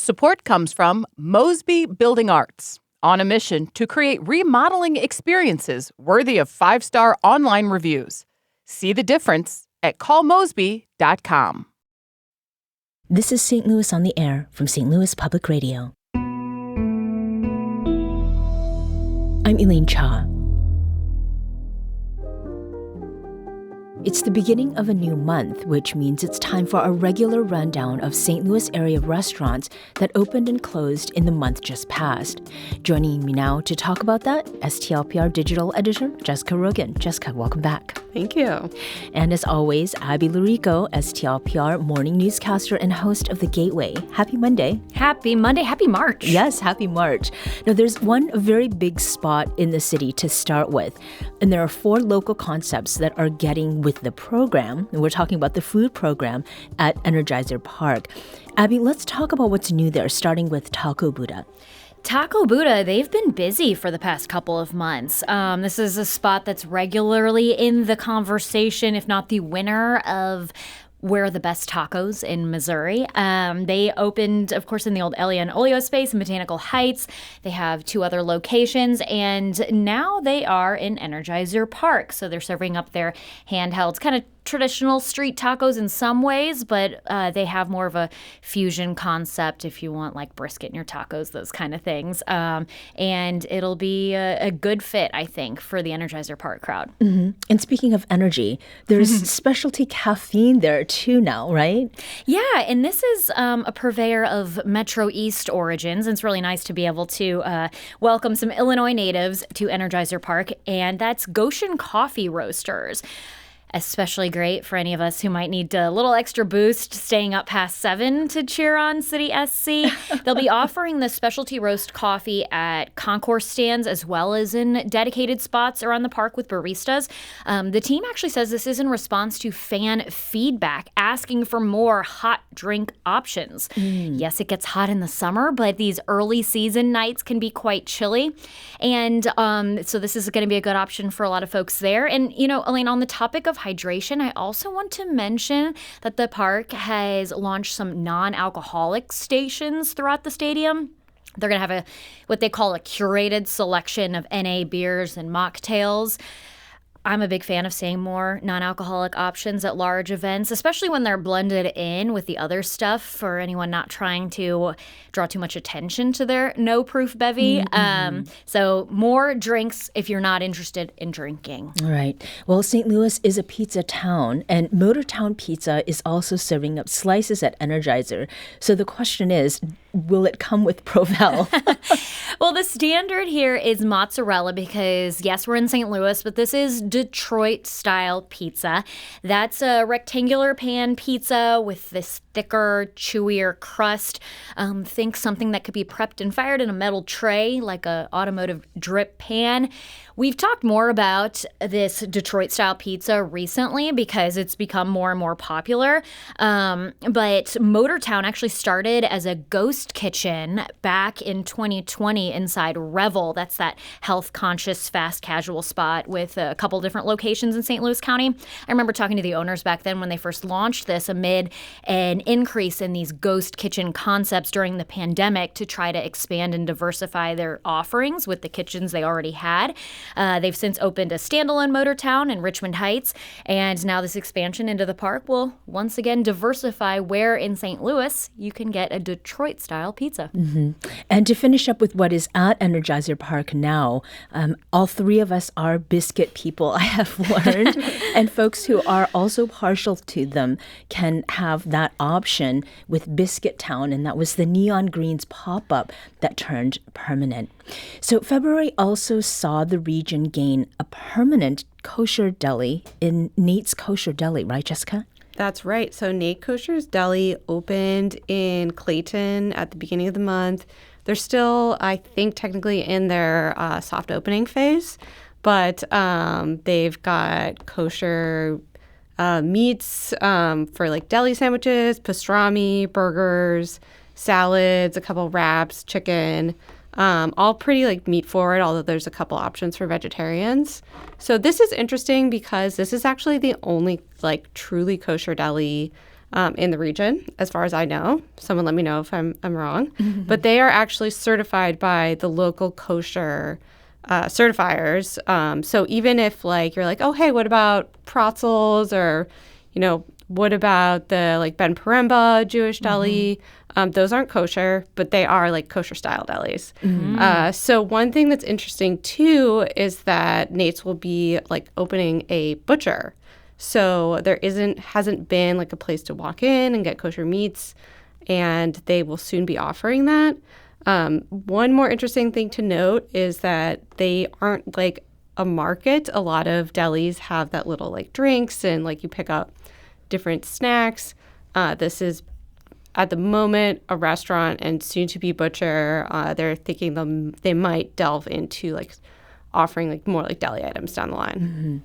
Support comes from Mosby Building Arts, on a mission to create remodeling experiences worthy of 5-star online reviews. See the difference at callmosby.com. This is St. Louis on the Air from St. Louis Public Radio. I'm Elaine Cha. It's the beginning of a new month, which means it's time for a regular rundown of St. Louis area restaurants that opened and closed in the month just past. Joining me now to talk about that, STLPR digital editor Jessica Rogan. Jessica, welcome back. Thank you. And as always, Abby Lurico, STLPR morning newscaster and host of The Gateway. Happy Monday. Happy Monday. Happy March. Yes, happy March. Now, there's one very big spot in the city to start with, and there are 4 local concepts that are getting with the program. And we're talking about the food program at Energizer Park. Abby, let's talk about what's new there, starting with Taco Buddha. Taco Buddha, they've been busy for the past couple of months. This is a spot that's regularly in the conversation, if not the winner of where are the best tacos in Missouri. They opened, of course, in the old Elia and Olio space in Botanical Heights. They have 2 other locations, and now they are in Energizer Park. So they're serving up their handhelds, kind of traditional street tacos in some ways, but they have more of a fusion concept if you want like brisket in your tacos, those kind of things. And it'll be a good fit, I think, for the Energizer Park crowd. Mm-hmm. And speaking of energy, there's specialty caffeine there too now, right? Yeah, and this is a purveyor of Metro East origins. And it's really nice to be able to welcome some Illinois natives to Energizer Park, and that's Goshen Coffee Roasters. Especially great for any of us who might need a little extra boost staying up past 7 to cheer on City SC. They'll be offering the specialty roast coffee at concourse stands as well as in dedicated spots around the park with baristas. The team actually says this is in response to fan feedback asking for more hot drink options. Yes, it gets hot in the summer, but these early season nights can be quite chilly. And so this is going to be a good option for a lot of folks there. And, you know, Elaine, on the topic of hydration, I also want to mention that the park has launched some non-alcoholic stations throughout the stadium. They're going to have what they call a curated selection of NA beers and mocktails. I'm a big fan of seeing more non-alcoholic options at large events, especially when they're blended in with the other stuff for anyone not trying to draw too much attention to their no-proof bevy. So more drinks if you're not interested in drinking. All right. Well, St. Louis is a pizza town, and Motortown Pizza is also serving up slices at Energizer. So the question is, will it come with Provel? Well, the standard here is mozzarella because, yes, we're in St. Louis, but this is Detroit-style pizza. That's a rectangular pan pizza with this thicker, chewier crust. Think something that could be prepped and fired in a metal tray, like an automotive drip pan. We've talked more about this Detroit-style pizza recently because it's become more and more popular. But Motortown actually started as a ghost kitchen back in 2020 inside Revel. That's that health-conscious, fast casual spot with a couple different locations in St. Louis County. I remember talking to the owners back then when they first launched this amid an increase in these ghost kitchen concepts during the pandemic to try to expand and diversify their offerings with the kitchens they already had. They've since opened a standalone Motortown in Richmond Heights, and now this expansion into the park will once again diversify where in St. Louis you can get a Detroit-style pizza. Mm-hmm. And to finish up with what is at Energizer Park now, all 3 of us are biscuit people, I have learned, and folks who are also partial to them can have that option with Biscuit Town, and that was the Neon Greens pop-up that turned permanent. So February also saw the region gain a permanent kosher deli in Nate's Kosher Deli, right, Jessica? That's right. So Nate Kosher's Deli opened in Clayton at the beginning of the month. They're still, I think, technically in their soft opening phase, but they've got kosher meats for like deli sandwiches, pastrami, burgers, salads, a couple wraps, chicken. All pretty like meat forward, although there's a couple options for vegetarians. So this is interesting because this is actually the only like truly kosher deli in the region, as far as I know. Someone let me know if I'm wrong. But they are actually certified by the local kosher certifiers. So even if like you're like, oh, hey, what about pretzels, or, what about the like Ben Paremba Jewish deli? Those aren't kosher, but they are like kosher style delis. So one thing that's interesting too is that Nate's will be like opening a butcher. So there hasn't been like a place to walk in and get kosher meats, and they will soon be offering that. One more interesting thing to note is that they aren't like a market. A lot of delis have that little like drinks and like you pick up different snacks. This is at the moment a restaurant and soon to be butcher. They're thinking they might delve into like offering like more like deli items down the line.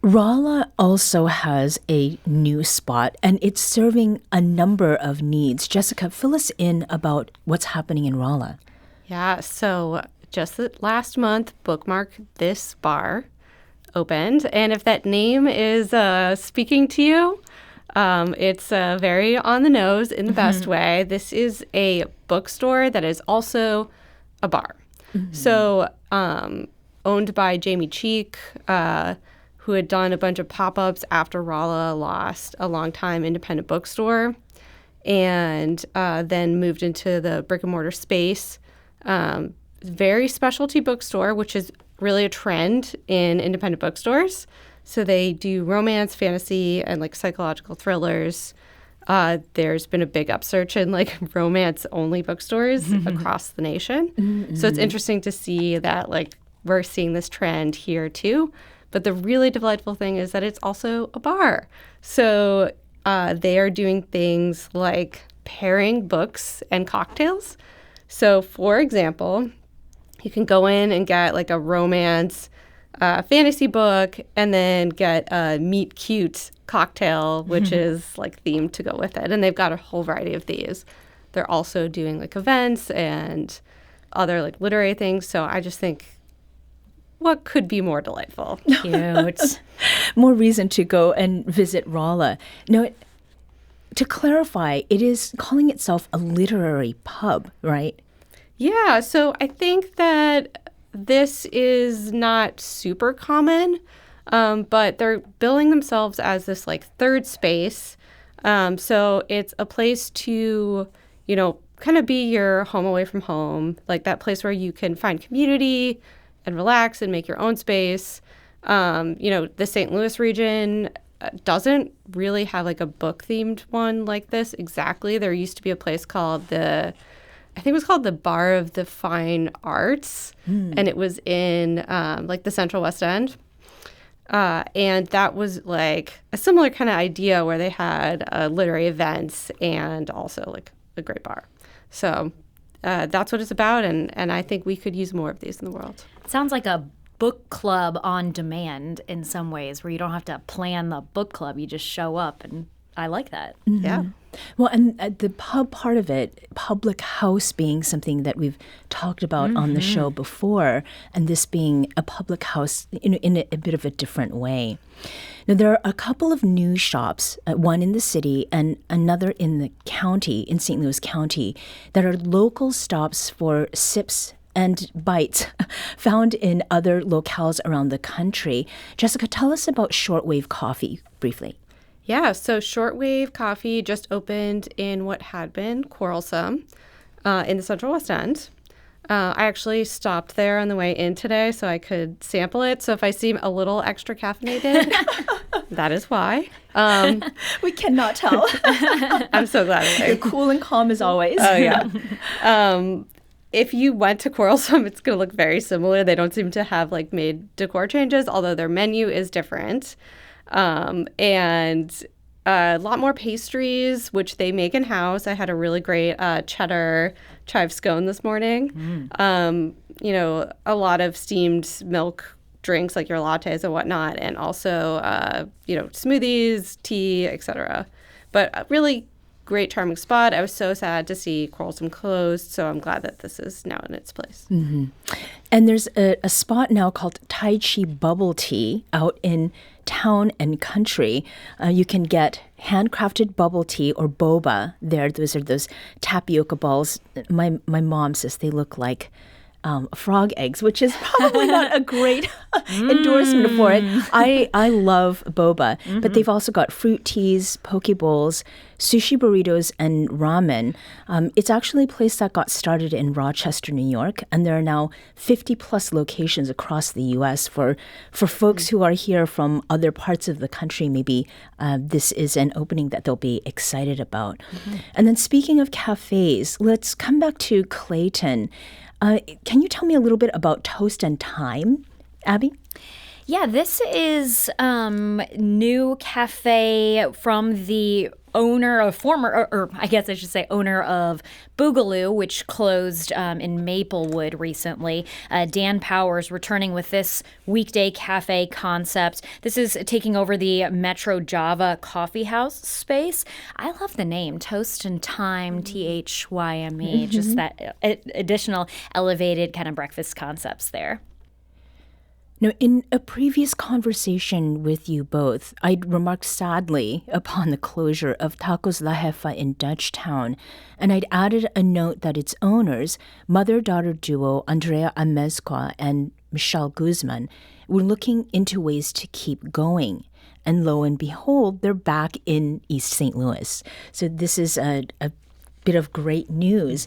Rolla also has a new spot, and it's serving a number of needs. Jessica, fill us in about what's happening in Rolla. Yeah, so just last month, Bookmark This Bar opened. And if that name is speaking to you, it's very on the nose in the best way. This is a bookstore that is also a bar. So owned by Jamie Cheek, who had done a bunch of pop-ups after Rolla lost a long-time independent bookstore, and then moved into the brick-and-mortar space. Very specialty bookstore, which is really a trend in independent bookstores. So they do romance, fantasy, and like psychological thrillers. There's been a big upsurge in like romance-only bookstores across the nation. So it's interesting to see that like we're seeing this trend here too. But the really delightful thing is that it's also a bar. So they are doing things like pairing books and cocktails. So for example, you can go in and get like a romance fantasy book and then get a meet cute cocktail, which is like themed to go with it. And they've got a whole variety of these. They're also doing like events and other like literary things. So I just think, what could be more delightful? Cute. More reason to go and visit Rolla. Now, to clarify, it is calling itself a literary pub, right? Yeah, so I think that this is not super common, but they're billing themselves as this like third space. So it's a place to, kind of be your home away from home, like that place where you can find community and relax and make your own space. The St. Louis region doesn't really have like a book-themed one like this exactly. There used to be a place called I think it was called the Bar of the Fine Arts, and it was in like the Central West End. And that was like a similar kind of idea where they had literary events and also like a great bar. So that's what it's about, and I think we could use more of these in the world. Sounds like a book club on demand in some ways, where you don't have to plan the book club. You just show up, and I like that. Yeah. Well, and the pub part of it, public house being something that we've talked about on the show before, and this being a public house in a bit of a different way. Now, there are a couple of new shops, one in the city and another in the county, in St. Louis County, that are local stops for sips and bites found in other locales around the country. Jessica, tell us about Shortwave Coffee briefly. Yeah, so Shortwave Coffee just opened in what had been Quarrelsome in the Central West End. I actually stopped there on the way in today so I could sample it. So if I seem a little extra caffeinated, that is why. We cannot tell. I'm so glad. You're cool and calm as always. Oh, yeah. If you went to Quarrelsome, it's going to look very similar. They don't seem to have like made decor changes, although their menu is different. And a lot more pastries, which they make in-house. I had a really great cheddar chive scone this morning. A lot of steamed milk drinks like your lattes and whatnot, and also, smoothies, tea, etc. But really great, charming spot. I was so sad to see Quarrelsome closed, so I'm glad that this is now in its place. Mm-hmm. And there's a spot now called Tai Chi Bubble Tea out in town and country. You can get handcrafted bubble tea or boba there. Those are those tapioca balls. My mom says they look like frog eggs, which is probably not a great endorsement for it. I love boba, but they've also got fruit teas, poke bowls, sushi burritos, and ramen. It's actually a place that got started in Rochester, New York, and there are now 50 plus locations across the U.S. for folks who are here from other parts of the country. Maybe this is an opening that they'll be excited about. And then speaking of cafes, let's come back to Clayton. Can you tell me a little bit about Toast and Time, Abby? Yeah, this is new cafe from the owner of or I guess I should say owner of Boogaloo, which closed in Maplewood recently. Dan Powers returning with this weekday cafe concept. This is taking over the Metro Java coffee house space. I love the name, Toast and Time, THYME, just that additional elevated kind of breakfast concepts there. Now, in a previous conversation with you both, I'd remarked sadly upon the closure of Tacos La Jefa in Dutchtown, and I'd added a note that its owners, mother-daughter duo Andrea Amezcua and Michelle Guzman, were looking into ways to keep going. And lo and behold, they're back in East St. Louis. So this is a bit of great news.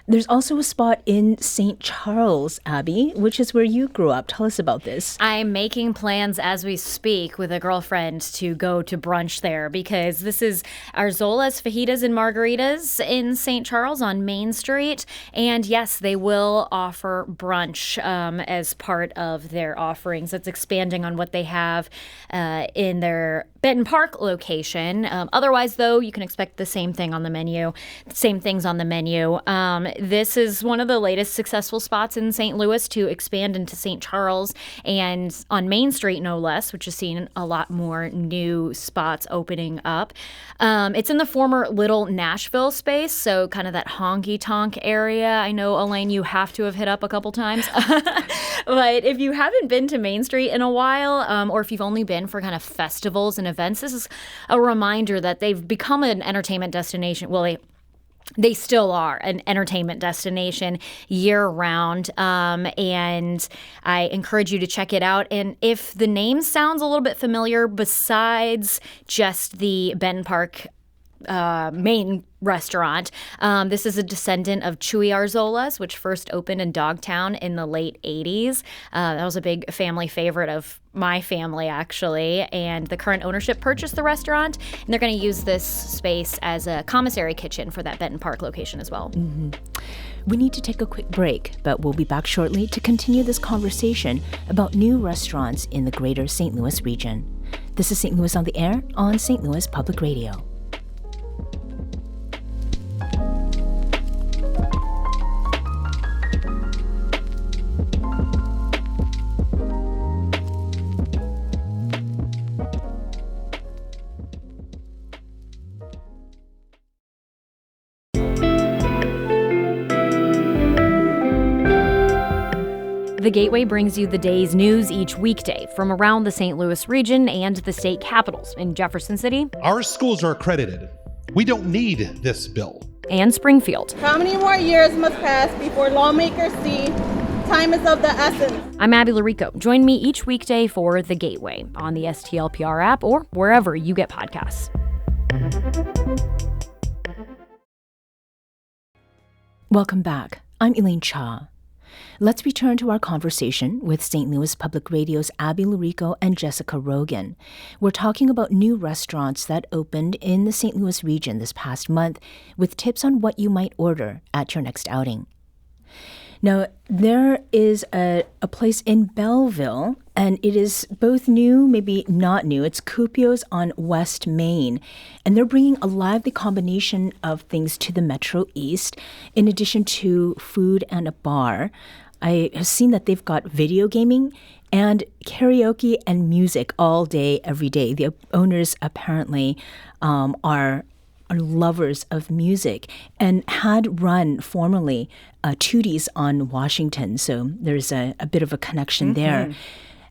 There's also a spot in St. Charles, Abby, which is where you grew up. Tell us about this. I'm making plans as we speak with a girlfriend to go to brunch there because this is Arzola's Fajitas and Margaritas in St. Charles on Main Street. And yes, they will offer brunch as part of their offerings. That's expanding on what they have in their Benton Park location. Otherwise, though, you can expect the same thing on the menu, same things on the menu. This is one of the latest successful spots in St. Louis to expand into St. Charles and on Main Street, no less, which has seen a lot more new spots opening up. It's in the former Little Nashville space, so kind of that honky-tonk area. I know, Elaine, you have to have hit up a couple times. But if you haven't been to Main Street in a while, or if you've only been for kind of festivals and events, this is a reminder that they've become an entertainment destination. Well, they still are an entertainment destination year-round, and I encourage you to check it out. And if the name sounds a little bit familiar, besides just the Benton Park main restaurant, this is a descendant of Chuy Arzola's, which first opened in Dogtown in the late 80s. That was a big family favorite of my family, actually, and the current ownership purchased the restaurant, and they're going to use this space as a commissary kitchen for that Benton Park location as well. We need to take a quick break, but we'll be back shortly to continue this conversation about new restaurants in the greater St. Louis region. This is St. Louis on the Air on St. Louis Public Radio. The Gateway brings you the day's news each weekday from around the St. Louis region and the state capitals in Jefferson City. Our schools are accredited. We don't need this bill. And Springfield. How many more years must pass before lawmakers see time is of the essence? I'm Abby Larico. Join me each weekday for The Gateway on the STLPR app or wherever you get podcasts. Welcome back. I'm Elaine Cha. Let's return to our conversation with St. Louis Public Radio's Abby Larico and Jessica Rogan. We're talking about new restaurants that opened in the St. Louis region this past month with tips on what you might order at your next outing. Now, there is a place in Belleville, and it is both new, maybe not new. It's Cupio's on West Main, and they're bringing a lively combination of things to the Metro East, in addition to food and a bar. I have seen that they've got video gaming and karaoke and music all day, every day. The owners apparently are are lovers of music and had run formerly Tooties on Washington. So there's a bit of a connection there.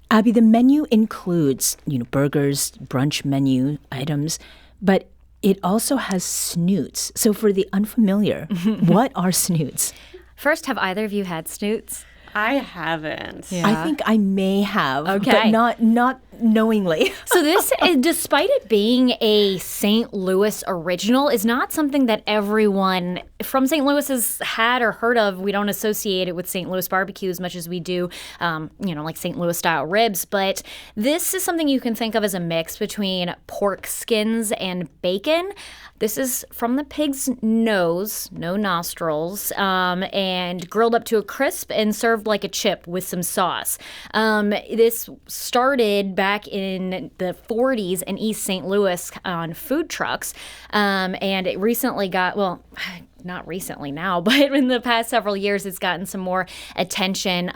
Abby, the menu includes, burgers, brunch menu items, but it also has snoots. So for the unfamiliar, what are snoots? First, have either of you had snoots? I haven't. I think I may have, Okay. but not knowingly. So this, despite it being a St. Louis original, is not something that everyone from St. Louis has had or heard of. We don't associate it with St. Louis barbecue as much as we do, like St. Louis style ribs. But this is something you can think of as a mix between pork skins and bacon. This is from the pig's nose, no nostrils, and grilled up to a crisp and served like a chip with some sauce. This started back in the 40s in East St. Louis on food trucks, and it recently got, not recently now, but in the past several years, it's gotten some more attention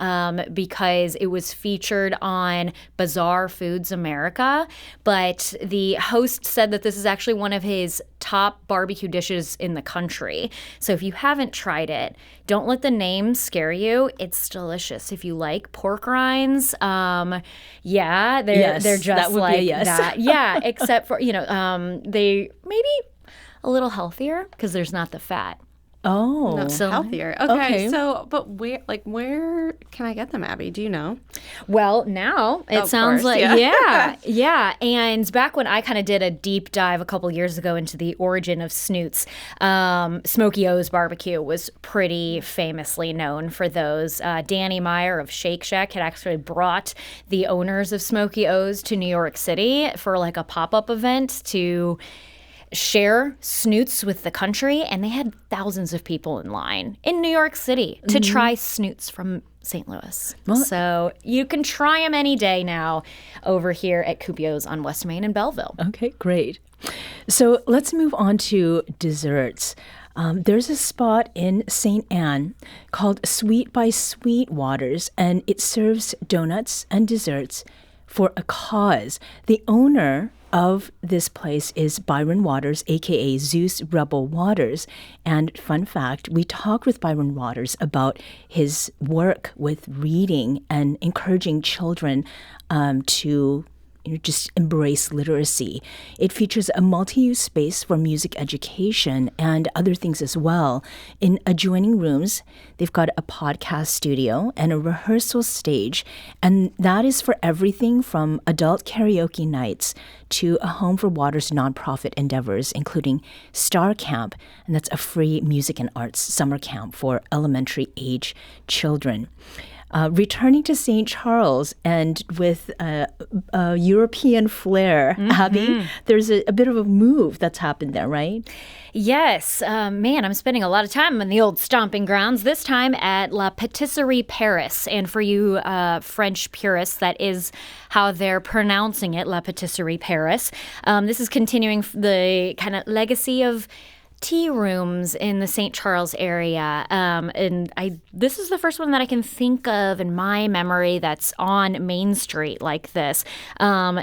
because it was featured on Bizarre Foods America. But the host said that this is actually one of his top barbecue dishes in the country. So if you haven't tried it, don't let the name scare you. It's delicious. If you like pork rinds, they're just that would like be a yes. that. Yeah, except for, they maybe a little healthier because there's not the fat. Oh. No, So- healthier. Okay. Okay. So, but where can I get them, Abby? Do you know? Well, now it Of sounds course, like, yeah. yeah. And back when I kind of did a deep dive a couple years ago into the origin of snoots, Smokey O's barbecue was pretty famously known for those. Danny Meyer of Shake Shack had actually brought the owners of Smokey O's to New York City for like a pop-up event to share snoots with the country, and they had thousands of people in line in New York City to try snoots from St. Louis. So you can try them any day now over here at Cupio's on West Main in Belleville. Okay, great. So let's move on to desserts. There's a spot in St. Anne called Sweet by Sweetwaters, and it serves donuts and desserts for a cause. The owner of this place is Byron Waters, a.k.a. Zeus Rebel Waters. And fun fact, we talked with Byron Waters about his work with reading and encouraging children to just embrace literacy. It features a multi-use space for music education and other things as well. In adjoining rooms, they've got a podcast studio and a rehearsal stage, and that is for everything from adult karaoke nights to a home for Waters nonprofit endeavors, including Star Camp, and that's a free music and arts summer camp for elementary age children. Returning to St. Charles and with a European flair, Abby, there's a bit of a move that's happened there, right? Yes. I'm spending a lot of time in the old stomping grounds, this time at La Patisserie Paris. And for you French purists, that is how they're pronouncing it, La Patisserie Paris. This is continuing the kind of legacy of tea rooms in the St. Charles area. This is the first one that I can think of in my memory that's on Main Street like this.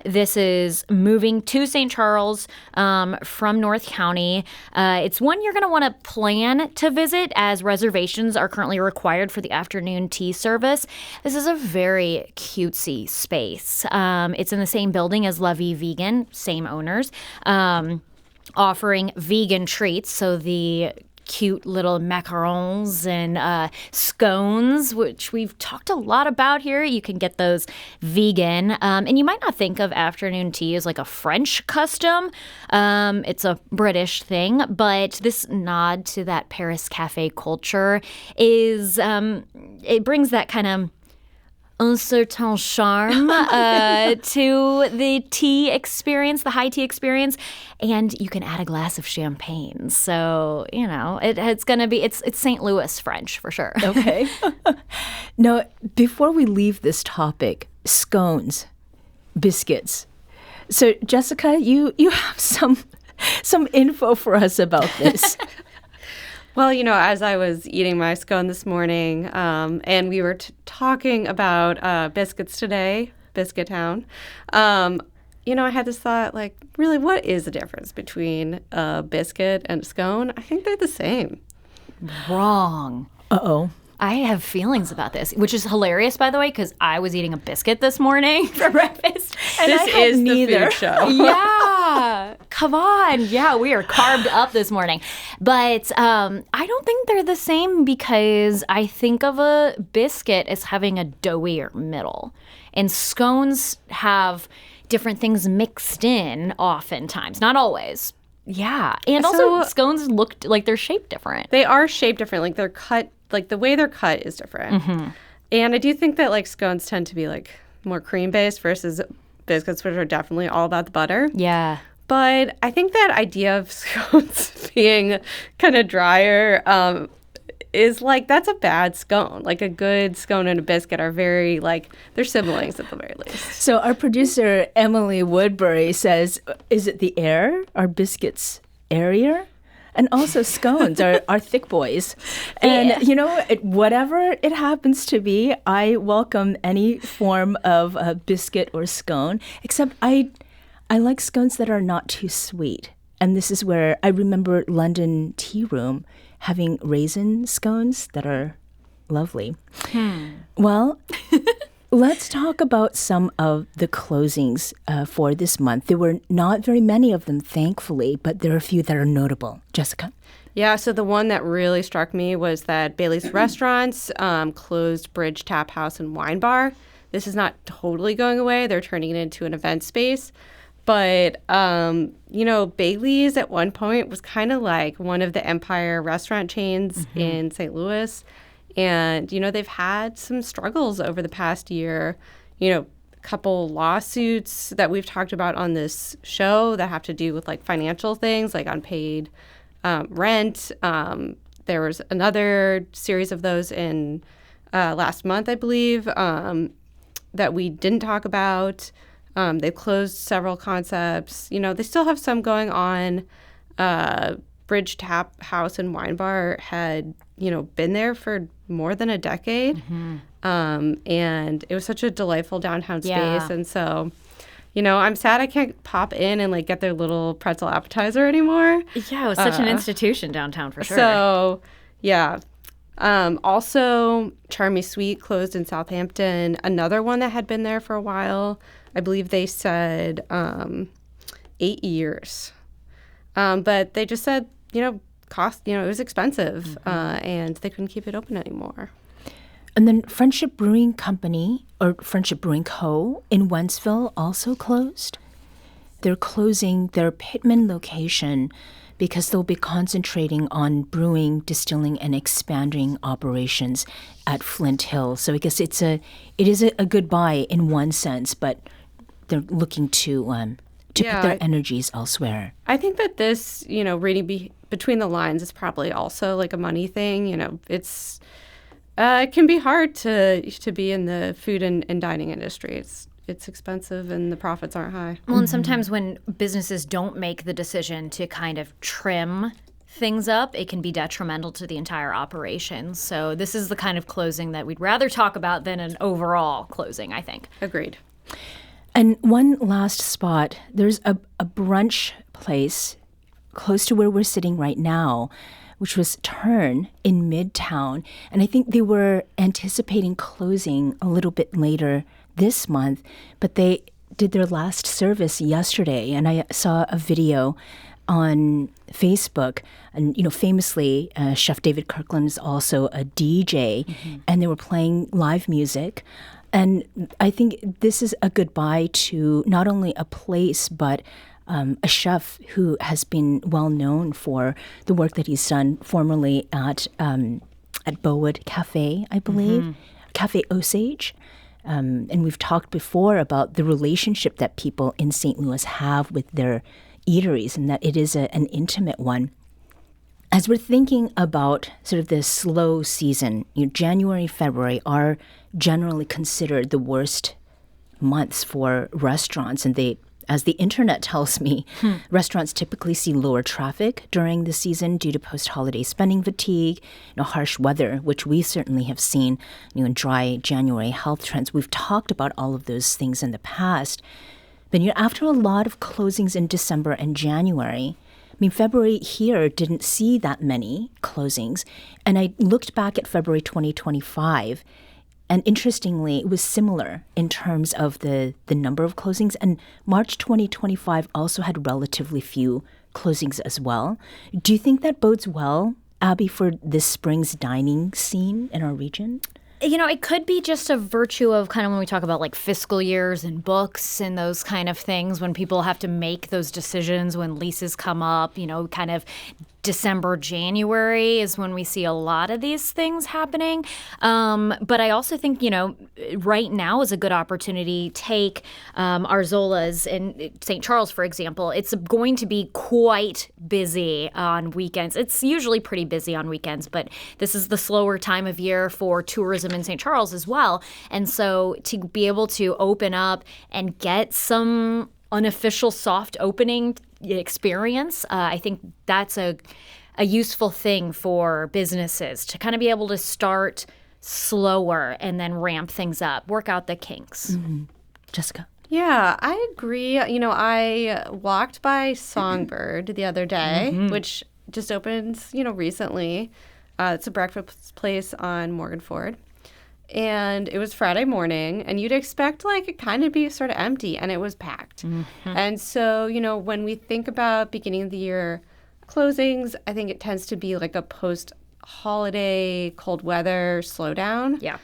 This is moving to St. Charles from North County. It's one you're going to want to plan to visit, as reservations are currently required for the afternoon tea service. This is a very cutesy space. It's in the same building as La Vie Vegan, same owners. Offering vegan treats, so the cute little macarons and scones, which we've talked a lot about here. You can get those vegan. And you might not think of afternoon tea as like a French custom. It's a British thing, but this nod to that Paris cafe culture is, it brings that kind of un certain charme to the tea experience, the high tea experience, and you can add a glass of champagne. So, it's going to be, it's St. Louis French for sure. Okay. Now, before we leave this topic, scones, biscuits. So, Jessica, you have some info for us about this. Well, as I was eating my scone this morning, and we were talking about biscuits today, Biscuit Town, I had this thought, like, really, what is the difference between a biscuit and a scone? I think they're the same. Wrong. Uh-oh. I have feelings about this, which is hilarious, by the way, because I was eating a biscuit this morning for breakfast. And This I had is neither. the food show. Yeah. Come on. Yeah, we are carved up this morning. But I don't think they're the same because I think of a biscuit as having a doughier middle. And scones have different things mixed in oftentimes. Not always. Yeah. And also, So- scones look like they're shaped different. They are shaped different. Like, they're cut, like, the way they're cut is different. And I do think that, like, scones tend to be, like, more cream-based versus biscuits, which are definitely all about the butter. Yeah. But I think that idea of scones being kind of drier is, like, that's a bad scone. Like, a good scone and a biscuit are very, like, they're siblings at the very least. So our producer, Emily Woodbury, says, is it the air? Are biscuits airier? And also scones are thick boys. And, whatever it happens to be, I welcome any form of biscuit or scone, except I like scones that are not too sweet. And this is where I remember London Tea Room having raisin scones that are lovely. Well, let's talk about some of the closings for this month. There were not very many of them, thankfully, but there are a few that are notable. Jessica? Yeah, so the one that really struck me was that Bailey's Restaurants closed Bridge Tap House and Wine Bar. This is not totally going away. They're turning it into an event space. But, Bailey's at one point was kind of like one of the empire restaurant chains in St. Louis. And, they've had some struggles over the past year. A couple lawsuits that we've talked about on this show that have to do with, like, financial things, like unpaid rent. There was another series of those in last month, I believe, that we didn't talk about. They've closed several concepts. They still have some going on. Bridge Tap House and Wine Bar had, been there for more than a decade. And it was such a delightful downtown space. Yeah. And so, I'm sad I can't pop in and, like, get their little pretzel appetizer anymore. Yeah, it was such an institution downtown for sure. So, yeah. Also, Charmy Sweet closed in Southampton. Another one that had been there for a while. I believe they said 8 years. But they just said, cost, it was expensive, and they couldn't keep it open anymore. And then Friendship Brewing Company, or Friendship Brewing Co. in Wentzville also closed. They're closing their Pittman location because they'll be concentrating on brewing, distilling, and expanding operations at Flint Hill. So I guess it is a goodbye in one sense, but they're looking to put their energies elsewhere. I think that this, reading between the lines is probably also like a money thing. It's it can be hard to be in the food and dining industry. It's expensive and the profits aren't high. Well, and sometimes when businesses don't make the decision to kind of trim things up, it can be detrimental to the entire operation. So this is the kind of closing that we'd rather talk about than an overall closing, I think. Agreed. And one last spot, there's a brunch place close to where we're sitting right now, which was Turn in Midtown. And I think they were anticipating closing a little bit later this month, but they did their last service yesterday. And I saw a video on Facebook, and famously, Chef David Kirkland is also a DJ, and they were playing live music. And I think this is a goodbye to not only a place, but a chef who has been well known for the work that he's done formerly at Bowood Cafe, I believe, Cafe Osage. And we've talked before about the relationship that people in St. Louis have with their eateries, and that it is an intimate one. As we're thinking about sort of this slow season, January, February are generally considered the worst months for restaurants, and as the internet tells me, restaurants typically see lower traffic during the season due to post-holiday spending fatigue, harsh weather, which we certainly have seen, in dry January health trends. We've talked about all of those things in the past, But after a lot of closings in December and January, I mean, February here didn't see that many closings. And I looked back at February 2025, and interestingly, it was similar in terms of the number of closings. And March 2025 also had relatively few closings as well. Do you think that bodes well, Abby, for this spring's dining scene in our region? It could be just a virtue of kind of when we talk about like fiscal years and books and those kind of things, when people have to make those decisions, when leases come up, kind of December, January is when we see a lot of these things happening. But I also think, right now is a good opportunity. Take our Zola's in St. Charles, for example. It's going to be quite busy on weekends. It's usually pretty busy on weekends, but this is the slower time of year for tourism in St. Charles as well. And so to be able to open up and get some unofficial soft opening experience, I think that's a useful thing for businesses to kind of be able to start slower and then ramp things up, work out the kinks. Mm-hmm. Jessica? Yeah, I agree. I walked by Songbird the other day, which just opened, recently. It's a breakfast place on Morgan Ford. And it was Friday morning, and you'd expect it kind of be sort of empty, and it was packed. And so, when we think about beginning of the year closings, I think it tends to be like a post-holiday cold weather slowdown. Yeah.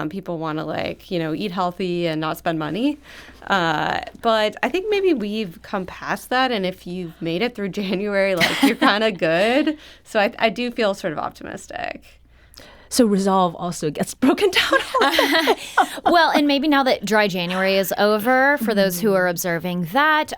People want to eat healthy and not spend money. But I think maybe we've come past that, and if you've made it through January, you're kind of good. So I do feel sort of optimistic. So resolve also gets broken down. Well, and maybe now that dry January is over, for those who are observing that,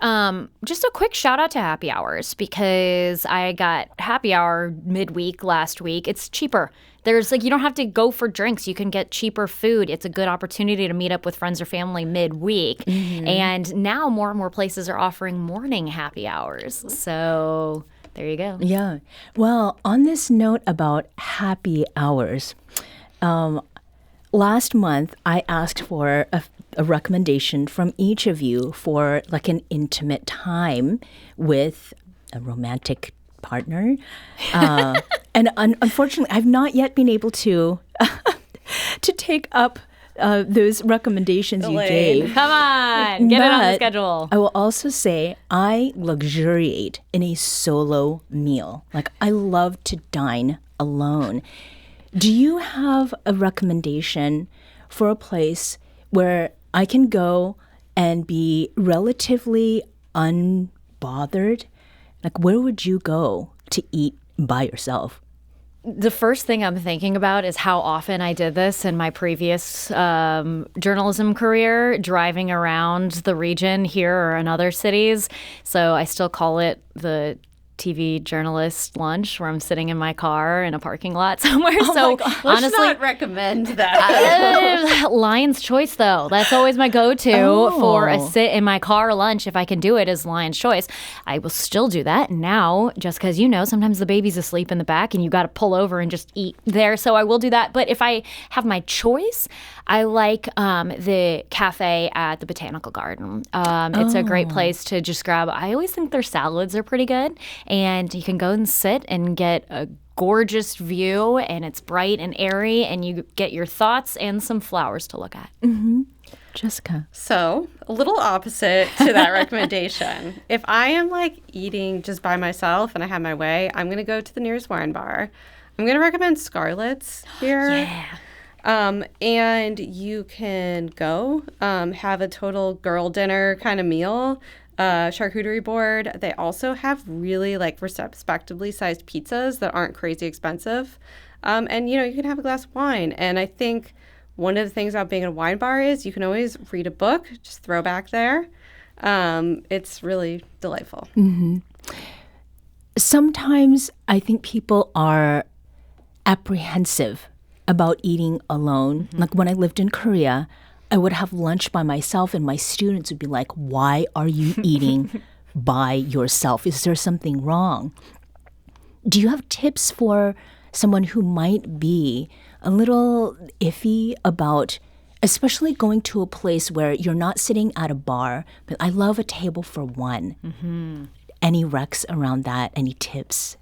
just a quick shout out to happy hours, because I got happy hour midweek last week. It's cheaper. There's you don't have to go for drinks. You can get cheaper food. It's a good opportunity to meet up with friends or family midweek. And now more and more places are offering morning happy hours. So there you go. Yeah. Well, on this note about happy hours, last month I asked for a recommendation from each of you for an intimate time with a romantic partner. And unfortunately, I've not yet been able to take up those recommendations you gave. Come on, get it on the schedule. I will also say I luxuriate in a solo meal. I love to dine alone. Do you have a recommendation for a place where I can go and be relatively unbothered? Where would you go to eat by yourself? The first thing I'm thinking about is how often I did this in my previous journalism career, driving around the region here or in other cities. So I still call it the TV journalist lunch, where I'm sitting in my car in a parking lot somewhere. So Let's honestly, not recommend that. Lion's Choice, though. That's always my go-to for a sit in my car lunch. If I can do it, is Lion's Choice. I will still do that now, just because sometimes the baby's asleep in the back and you got to pull over and just eat there. So I will do that. But if I have my choice, I like the cafe at the Botanical Garden. It's a great place to just grab. I always think their salads are pretty good. And you can go and sit and get a gorgeous view, and it's bright and airy, and you get your thoughts and some flowers to look at. Jessica. So, a little opposite to that recommendation. If I am eating just by myself and I have my way, I'm going to go to the nearest wine bar. I'm going to recommend Scarlett's here. Yeah. And you can go have a total girl dinner kind of meal. Charcuterie board. They also have really respectably sized pizzas that aren't crazy expensive. And you can have a glass of wine. And I think one of the things about being in a wine bar is you can always read a book, just throw back there. It's really delightful. Sometimes I think people are apprehensive about eating alone. When I lived in Korea, I would have lunch by myself, and my students would be like, "Why are you eating by yourself? Is there something wrong?" Do you have tips for someone who might be a little iffy about especially going to a place where you're not sitting at a bar, but I love a table for one. Mm-hmm. Any recs around that? Any tips?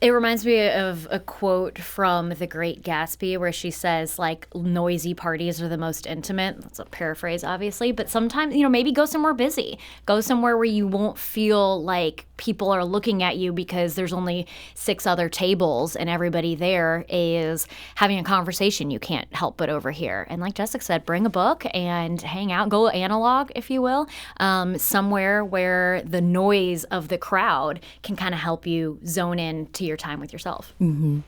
It reminds me of a quote from The Great Gatsby where she says, like, noisy parties are the most intimate. That's a paraphrase, obviously. But sometimes, maybe go somewhere busy. Go somewhere where you won't feel like people are looking at you because there's only 6 other tables and everybody there is having a conversation you can't help but overhear. And like Jessica said, bring a book and hang out. Go analog, if you will, somewhere where the noise of the crowd can kind of help you zone in to your time with yourself. Mm-hmm.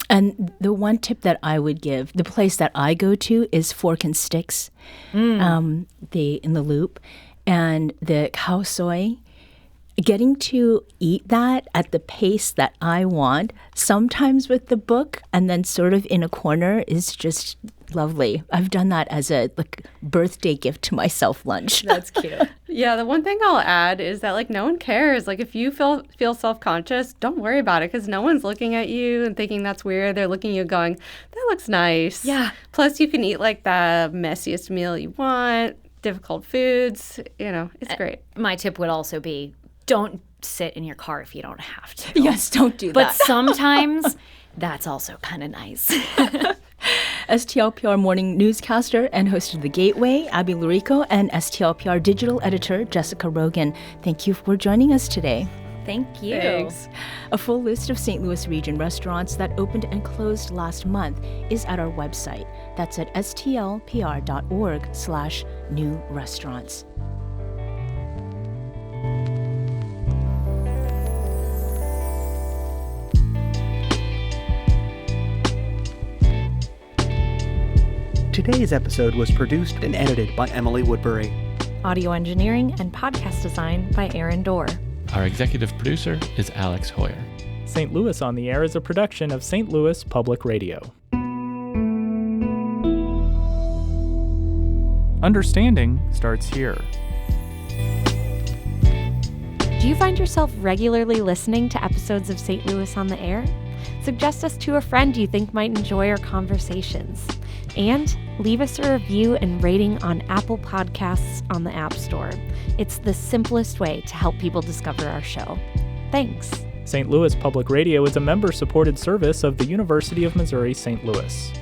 And the one tip that I would give, the place that I go to is Fork and Sticks, in the Loop, and the cow soy. Getting to eat that at the pace that I want, sometimes with the book, and then sort of in a corner, is just lovely. I've done that as a birthday gift to myself lunch. That's cute. Yeah, the one thing I'll add is that no one cares. If you feel self-conscious, don't worry about it because no one's looking at you and thinking that's weird. They're looking at you going, that looks nice. Yeah. Plus you can eat the messiest meal you want, difficult foods, it's great. My tip would also be don't sit in your car if you don't have to. Yes, don't do that. But sometimes that's also kind of nice. STLPR morning newscaster and host of The Gateway, Abby Lurico, and STLPR digital editor, Jessica Rogan. Thank you for joining us today. Thank you. Thanks. A full list of St. Louis region restaurants that opened and closed last month is at our website. That's at stlpr.org/new restaurants. Today's episode was produced and edited by Emily Woodbury. Audio engineering and podcast design by Aaron Dorr. Our executive producer is Alex Hoyer. St. Louis on the Air is a production of St. Louis Public Radio. Understanding starts here. Do you find yourself regularly listening to episodes of St. Louis on the Air? Suggest us to a friend you think might enjoy our conversations. And leave us a review and rating on Apple Podcasts on the App Store. It's the simplest way to help people discover our show. Thanks. St. Louis Public Radio is a member-supported service of the University of Missouri St. Louis.